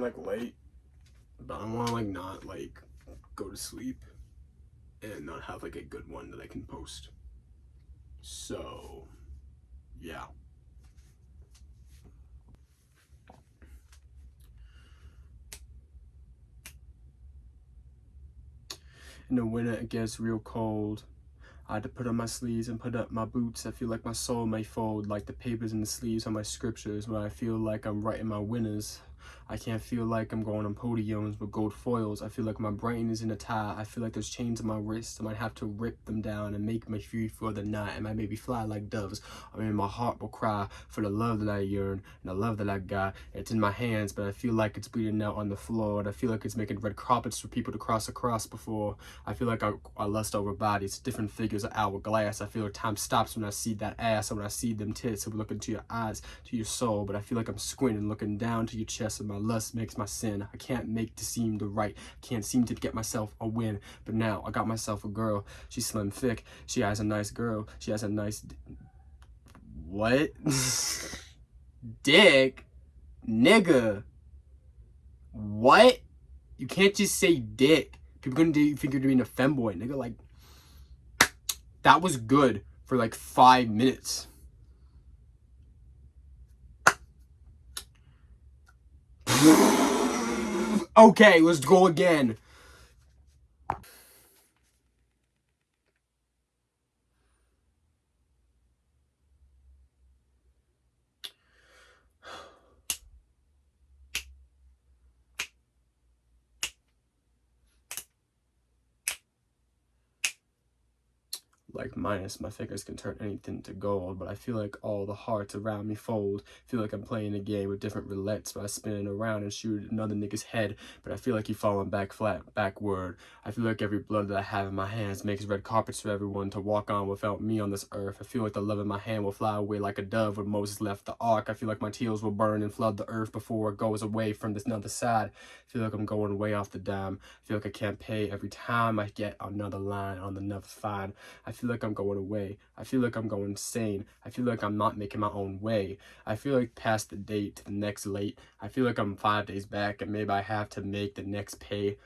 like late, but I want to like not like go to sleep and not have like a good one that I can post. So yeah. In the winter it gets real cold. I had to put on my sleeves and put up my boots. I feel like my soul may fold like the papers in the sleeves on my scriptures when I feel like I'm writing my winners. I can't feel like I'm going on podiums with gold foils. I feel like my brain is in a tie. I feel like there's chains on my wrist. I might have to rip them down and make me free for the night. And might maybe fly like doves. I mean, my heart will cry for the love that I yearn and the love that I got. It's in my hands, but I feel like it's bleeding out on the floor. And I feel like it's making red carpets for people to cross across before. I feel like I lust over bodies, different figures of hourglass. I feel like time stops when I see that ass, and when I see them tits. So we look into your eyes, to your soul, but I feel like I'm squinting, looking down to your chest, and my lust makes my sin. I can't make to seem the right. Can't seem to get myself a win. But now I got myself a girl. She's slim thick. She has a nice girl. She has a nice what? Dick? Nigga. What? You can't just say dick. People gonna think you're doing a femboy, nigga. Like, that was good for like 5 minutes. Okay, let's go again. Like minus, my fingers can turn anything to gold, but I feel like all the hearts around me fold. Feel like I'm playing a game with different roulettes, but I spin it around and shoot another nigga's head, but I feel like he falling back flat, backward. I feel like every blood that I have in my hands makes red carpets for everyone to walk on without me on this earth. I feel like the love in my hand will fly away like a dove when Moses left the ark. I feel like my tears will burn and flood the earth before it goes away from this other side. I feel like I'm going way off the dime. I feel like I can't pay every time I get another line on the never fine. I feel like I'm going away. I feel like I'm going insane. I feel like I'm not making my own way. I feel like past the date to the next late. I feel like I'm 5 days back and maybe I have to make the next pay.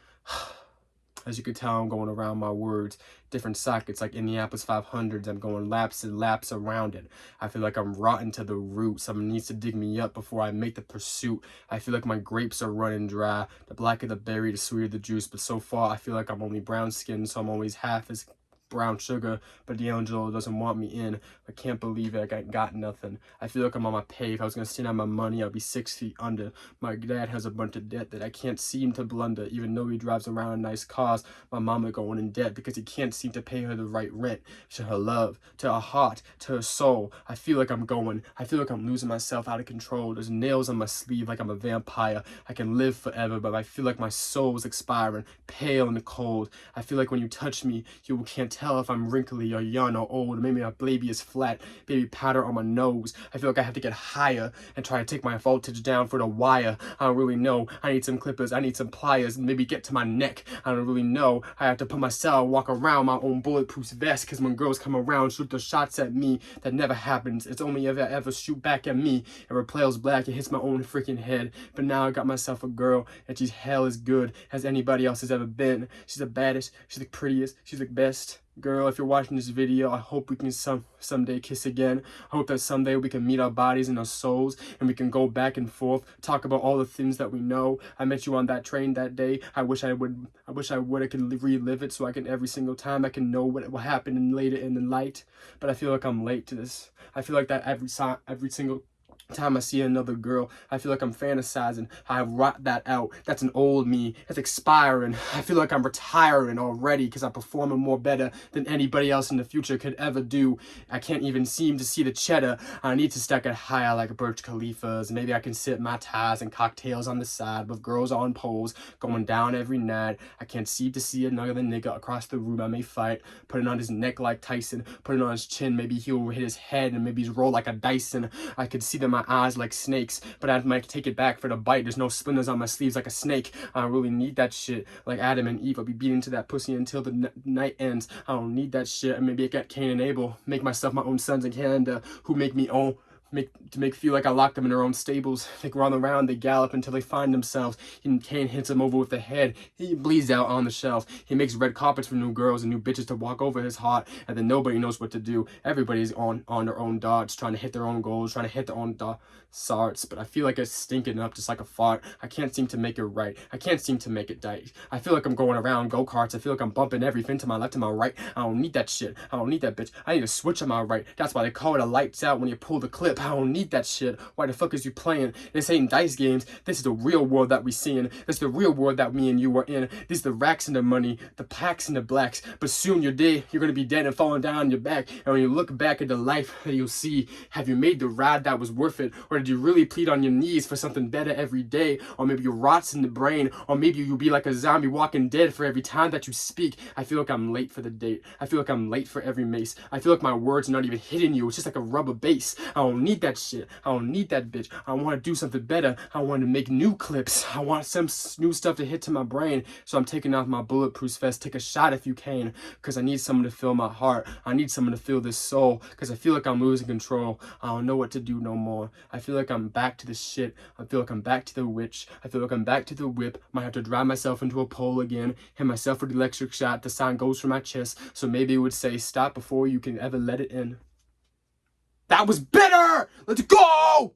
As you can tell, I'm going around my words, different sockets like Indianapolis 500s. I'm going laps and laps around it. I feel like I'm rotten to the root. Someone needs to dig me up before I make the pursuit. I feel like my grapes are running dry. The blacker the berry, the sweeter the juice. But so far, I feel like I'm only brown skinned, so I'm always half as brown sugar, but D'Angelo doesn't want me in. I can't believe it. I got nothing. I feel like I'm on my pay. If I was gonna stand on my money, I'd be 6 feet under. My dad has a bunch of debt that I can't seem to blunder, even though he drives around in nice cars. My mama going in debt because he can't seem to pay her the right rent, to her love, to her heart, to her soul. I feel like I'm going. I feel like I'm losing myself out of control. There's nails on my sleeve like I'm a vampire. I can live forever, but I feel like my soul is expiring, pale and cold. I feel like when you touch me, you can't tell if I'm wrinkly or young or old. Maybe my baby is flat, baby powder on my nose. I feel like I have to get higher and try to take my voltage down for the wire. I don't really know. I need some clippers, I need some pliers, and maybe get to my neck. I don't really know. I have to put myself, walk around my own bulletproof vest, because when girls come around, shoot the shots at me. That never happens. It's only if I ever shoot back at me. It repels black, it hits my own freaking head. But now I got myself a girl, and she's hell as good as anybody else has ever been. She's the baddest, she's the prettiest, she's the best. Girl, if you're watching this video, I hope we can someday kiss again. I hope that someday we can meet our bodies and our souls, and we can go back and forth, talk about all the things that we know. I met you on that train that day. I wish I would. I could relive it so I can every single time I can know what will happen later in the light. But I feel like I'm late to this. I feel like that every single time I see another girl, I feel like I'm fantasizing. I rot that out. That's an old me. That's expiring. I feel like I'm retiring already because I'm performing more better than anybody else in the future could ever do. I can't even seem to see the cheddar. I need to stack it higher like Burj Khalifa's. Maybe I can sip my ties and cocktails on the side with girls on poles going down every night. I can't seem to see another nigga across the room I may fight. Put it on his neck like Tyson. Put it on his chin. Maybe he'll hit his head and maybe he's roll like a Dyson. I could see them my eyes like snakes, but I might take it back for the bite. There's no splinters on my sleeves like a snake. I don't really need that shit. Like Adam and Eve, I'll be beating to that pussy until the night ends. I don't need that shit. And maybe I get Cain and Abel, make myself my own sons in Canada, who make me own to make feel like I locked them in their own stables. They run around, they gallop until they find themselves. Kane hits them over with the head. He bleeds out on the shelf. He makes red carpets for new girls and new bitches to walk over his heart, and then nobody knows what to do. Everybody's on their own darts, trying to hit their own goals, trying to hit their own sarts, but I feel like it's stinking up just like a fart. I can't seem to make it right. I can't seem to make it right. I feel like I'm going around go-karts. I feel like I'm bumping everything to my left and my right. I don't need that shit. I don't need that bitch. I need a switch on my right. That's why they call it a lights out when you pull the clip. I don't need that shit. Why the fuck is you playing? This ain't dice games. This is the real world that we seeing. This is the real world that me and you are in. This is the racks and the money, the packs and the blacks. But soon you're dead. You're gonna be dead and falling down on your back. And when you look back at the life that you'll see, have you made the ride that was worth it? Or did you really plead on your knees for something better every day? Or maybe your rots in the brain. Or maybe you'll be like a zombie walking dead for every time that you speak. I feel like I'm late for the date. I feel like I'm late for every mace. I feel like my words are not even hitting you. It's just like a rubber base. I don't need that shit. I don't need that bitch. I want to do something better. I want to make new clips. I want some new stuff to hit to my brain. So I'm taking off my bulletproof vest. Take a shot if you can, because I need someone to fill my heart. I need someone to fill this soul, because I feel like I'm losing control. I don't know what to do no more. I feel like I'm back to the shit. I feel like I'm back to the witch. I feel like I'm back to the whip. Might have to drive myself into a pole again. Hit myself with the electric shot. The sign goes from my chest. So maybe it would say, stop before you can ever let it in. That was better! Let's go!